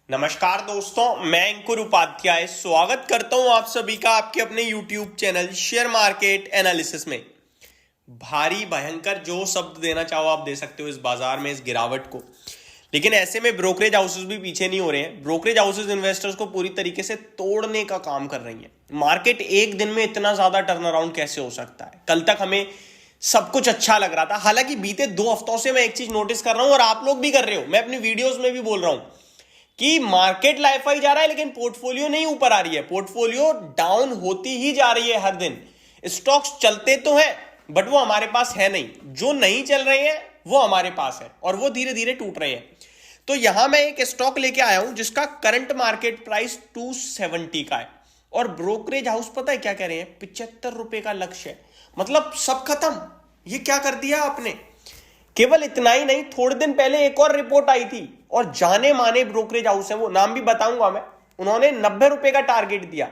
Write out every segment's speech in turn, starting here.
नमस्कार दोस्तों, मैं अंकुर उपाध्याय स्वागत करता हूं आप सभी का आपके अपने YouTube channel share market analysis में। भारी भयंकर जो शब्द देना चाहो आप दे सकते हो इस बाजार में, इस गिरावट को। लेकिन ऐसे में ब्रोकरेज हाउसेस भी पीछे नहीं हो रहे हैं। ब्रोकरेज हाउसेस इन्वेस्टर्स को पूरी तरीके से तोड़ने का काम कर रही हैं। मार्केट एक दिन में इतना ज्यादा टर्न अराउंड कैसे हो सकता है? कल तक हमें सब कुछ अच्छा लग रहा था, हालांकि बीते 2 हफ्तों से मैं एक चीज नोटिस कर रहा हूं और आप लोग भी कर रहे हो, मैं अपनी वीडियोस में भी बोल रहा हूं कि मार्केट लाइफाई जा रहा है लेकिन पोर्टफोलियो नहीं ऊपर आ रही है, पोर्टफोलियो डाउन होती ही जा रही है हर दिन। स्टॉक्स चलते तो हैं बट वो हमारे पास है नहीं, जो नहीं चल रहे हैं वो हमारे पास है और वो धीरे धीरे टूट रहे हैं। तो यहां मैं एक स्टॉक लेके आया हूं जिसका करंट मार्केट प्राइस 270 का है और ब्रोकरेज हाउस पता है क्या कह रहे हैं? 75 रुपए का लक्ष्य है। मतलब सब खत्म। ये क्या कर दिया आपने? केवल इतना ही नहीं, थोड़े दिन पहले एक और रिपोर्ट आई थी और जाने माने ब्रोकरेज हाउस है, वो नाम भी बताऊंगा मैं, उन्होंने 90 रुपए का टारगेट दिया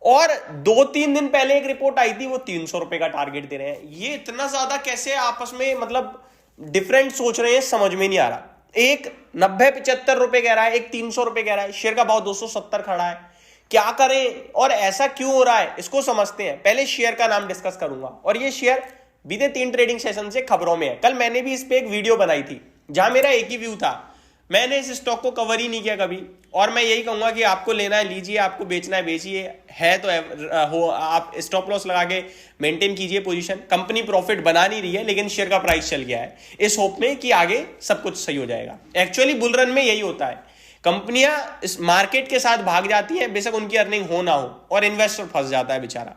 और 2-3 दिन पहले एक रिपोर्ट आई थी वो 300 रुपए का टारगेट दे रहे हैं। ये इतना ज्यादा कैसे आपस में मतलब डिफरेंट सोच रहे हैं, समझ में नहीं आ रहा। एक 90-75 रुपए कह रहा है, एक 300 रुपए कह रहा है, शेयर का भाव 270 खड़ा है। क्या करें और ऐसा क्यों हो रहा है इसको समझते हैं। पहले शेयर का नाम डिस्कस करूंगा और ये शेयर बीते 3 ट्रेडिंग सेशन से खबरों में है। कल मैंने भी इस पे एक वीडियो बनाई थी जहां मेरा एक ही व्यू था, मैंने इस स्टॉक को कवर ही नहीं किया कभी। और मैं यही कहूंगा कि आपको लेना है लीजिए, आपको बेचना है बेचिए, है तो हो आप स्टॉप लॉस लगा के मेंटेन कीजिए पोजीशन। कंपनी प्रॉफिट बना नहीं रही है लेकिन शेयर का प्राइस चल गया है इस होप में कि आगे सब कुछ सही हो जाएगा। एक्चुअली बुल रन में यही होता है, कंपनियां इस मार्केट के साथ भाग जाती हैं, बेशक उनकी अर्निंग हो ना हो, और इन्वेस्टर फंस जाता है बेचारा।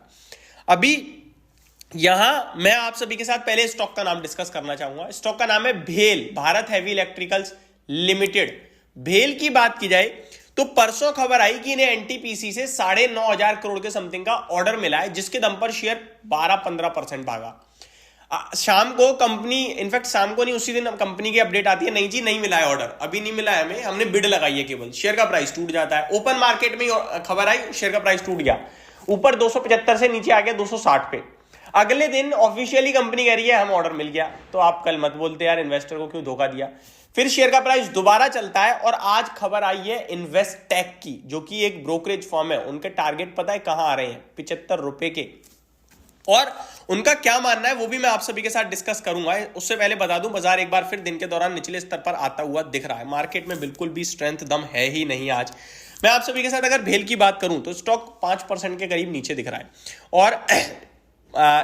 अभी यहां मैं आप सभी के साथ पहले स्टॉक का नाम डिस्कस करना चाहूंगा। स्टॉक का नाम है भेल, भारत हैवी इलेक्ट्रिकल्स लिमिटेड। भेल की बात की जाए तो परसों खबर आई कि इन्हें एनटीपीसी से 9,500 करोड़ के समथिंग का ऑर्डर मिला है, जिसके दम पर शेयर 12-15% भागा। शाम को कंपनी, इनफैक्ट शाम को नहीं उसी दिन कंपनी की अपडेट आती है, नहीं जी नहीं मिला है ऑर्डर, अभी नहीं मिला है हमें, हमने बिड लगाई है केवल। शेयर का प्राइस टूट जाता है। ओपन मार्केट में खबर आई, शेयर का प्राइस टूट गया, ऊपर 275 से नीचे आ गया 260 पे। अगले दिन ऑफिशियली कंपनी कह रही है हम ऑर्डर मिल गया। तो आप कल मत बोलते यार इन्वेस्टर को क्यों धोखा दिया। फिर शेयर का प्राइस दोबारा चलता है और आज खबर आई है इन्वेस्टेक की, जो कि एक ब्रोकरेज फर्म है। उनके टारगेट पता है कहां आ रहे हैं? 75 रुपए के। और उनका क्या मानना है वो भी मैं आप सभी के साथ डिस्कस करूंगा। उससे पहले बता दूं, बाजार एक बार फिर दिन के दौरान निचले स्तर पर आता हुआ दिख रहा है। मार्केट में बिल्कुल भी स्ट्रेंथ दम है ही नहीं आज। मैं आप सभी के साथ अगर भेल की बात करूं तो स्टॉक 5% के करीब नीचे दिख रहा है और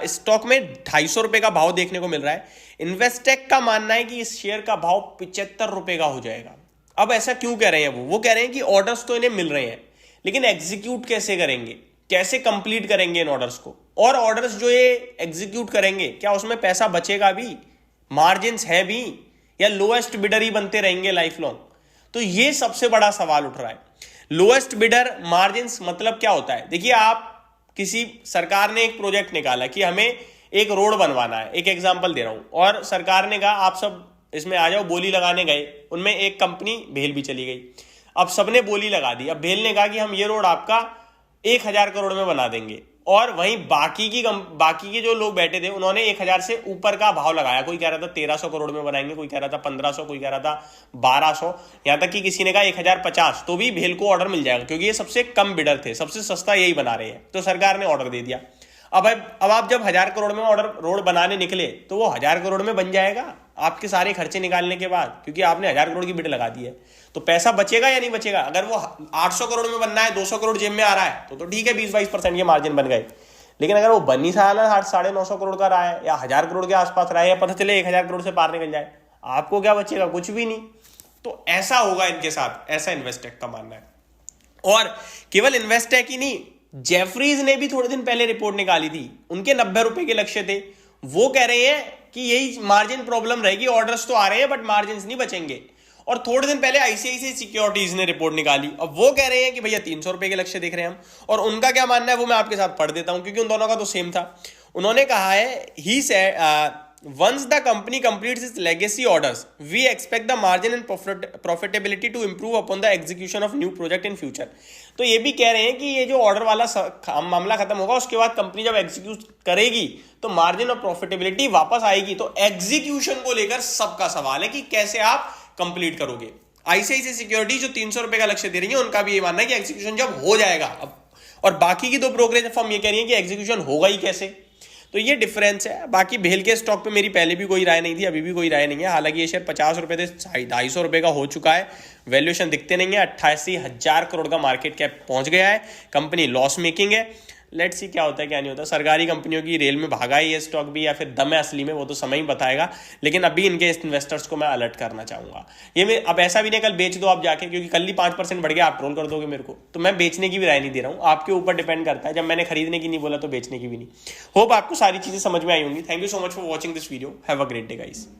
स्टॉक में 250 रुपए का भाव देखने को मिल रहा है। इन्वेस्टेक का मानना है कि इस शेयर का भाव 75 रुपए का हो जाएगा। अब ऐसा क्यों कह रहे हैं? वो कह रहे हैं कि ऑर्डर्स तो इन्हें मिल रहे हैं लेकिन एग्जीक्यूट कैसे करेंगे, कैसे कंप्लीट करेंगे इन ऑर्डर्स को, और ऑर्डर्स जो ये एग्जीक्यूट करेंगे क्या उसमें पैसा बचेगा भी, मार्जिन्स है भी, या लोएस्ट बिडर ही बनते रहेंगे लाइफ लॉन्ग? तो ये सबसे बड़ा सवाल उठ रहा है। लोएस्ट बिडर, मार्जिन्स मतलब क्या होता है? देखिए, आप किसी सरकार ने एक प्रोजेक्ट निकाला कि हमें एक रोड बनवाना है, एक एग्जांपल दे रहा हूं, और सरकार ने कहा आप सब इसमें आ जाओ, बोली लगाने गए। उनमें एक कंपनी भेल भी चली गई। अब सबने बोली लगा दी। अब भेल ने कहा कि हम ये रोड आपका 1,000 करोड़ में बना देंगे, और वहीं बाकी के जो लोग बैठे थे उन्होंने 1,000 से ऊपर का भाव लगाया। कोई कह रहा था 1,300 करोड़ में बनाएंगे, कोई कह रहा था 1,500, कोई कह रहा था 1,200, यहां तक कि किसी ने कहा 1,050। तो भी भेल को ऑर्डर मिल जाएगा क्योंकि ये सबसे कम बिडर थे, सबसे सस्ता यही बना रहे हैं। तो सरकार ने ऑर्डर दे दिया। अब आप जब 1,000 करोड़ में ऑर्डर रोड बनाने निकले तो वो 1,000 करोड़ में बन जाएगा आपके सारे खर्चे निकालने के बाद, क्योंकि आपने 1,000 करोड़ की बिड लगा दी है। तो पैसा बचेगा या नहीं बचेगा? अगर वो 800 करोड़ में बनना है, 200 करोड़ जेब में आ रहा है तो ठीक है, 20-22% के मार्जिन बन गए। लेकिन अगर वो बन ही साला 950 करोड़ का रहा है या 1,000 करोड़ के आसपास रहा है, या पता चले 1,000 करोड़ से पार निकल जाए, आपको क्या बचेगा? कुछ भी नहीं। तो ऐसा होगा इनके साथ, ऐसा इन्वेस्टेक का मानना है। और केवल इन्वेस्टेक ही नहीं, जेफरीज ने भी थोड़े दिन पहले रिपोर्ट निकाली थी। उनके 90 रुपए के लक्ष्य थे। वो कह रहे हैं कि यही मार्जिन प्रॉब्लम रहेगी, ऑर्डर्स तो आ रहे हैं बट मार्जिन नहीं बचेंगे। और थोड़े दिन पहले आईसीआईसीआई सिक्योरिटीज ने रिपोर्ट निकाली। अब वो कह रहे हैं कि भैया 300 रुपए के लक्ष्य देख रहे हैं हम। और उनका क्या मानना है वो मैं आपके साथ पढ़ देता हूं क्योंकि उन दोनों का तो सेम था। उन्होंने कहा है, he said once the company completes its legacy orders we expect the margin and profitability to improve upon the execution of new project in future। तो ये भी कह रहे हैं कि ये जो ऑर्डर वाला मामला खत्म होगा उसके बाद कंपनी जब एग्जीक्यूट करेगी तो मार्जिन और प्रॉफिटेबिलिटी वापस आएगी। तो एग्जीक्यूशन को लेकर सबका सवाल है कि कैसे आप कंप्लीट करोगे। आईसीआईसीआई सिक्योरिटी जो 300 रुपए का लक्ष्य दे रही है, उनका भी ये मानना है कि एग्जीक्यूशन जब हो जाएगा अब, और बाकी की दो ब्रोकरेज फर्म ये कह रही है कि एग्जीक्यूशन होगा ही कैसे। तो ये डिफरेंस है। बाकी भेल के स्टॉक पे मेरी पहले भी कोई राय नहीं थी, अभी भी कोई राय नहीं है। हालांकि ये शेयर 50 रुपए थे, 250 रुपए का हो चुका है। वैल्यूएशन दिखते नहीं है, 88,000 करोड़ का मार्केट कैप पहुंच गया है। कंपनी लॉस मेकिंग है। लेट्स सी क्या होता है क्या नहीं होता। सरकारी कंपनियों की रेल में भागा है ये स्टॉक भी, या फिर दम है असली में, वो तो समय ही बताएगा। लेकिन अभी इनके इन्वेस्टर्स को मैं अलर्ट करना चाहूंगा। ये मैं अब ऐसा भी नहीं कल बेच दो आप जाके, क्योंकि कल ही 5% बढ़ गया आप ट्रोल कर दोगे मेरे को। तो मैं बेचने की भी राय नहीं दे रहा हूँ, आपके ऊपर डिपेंड करता है। जब मैंने खरीदने की नहीं बोला तो बेचने की भी नहीं। होप आपको सारी चीजें समझ में आई होंगी। Thank you so much for watching this video. Have a great day guys.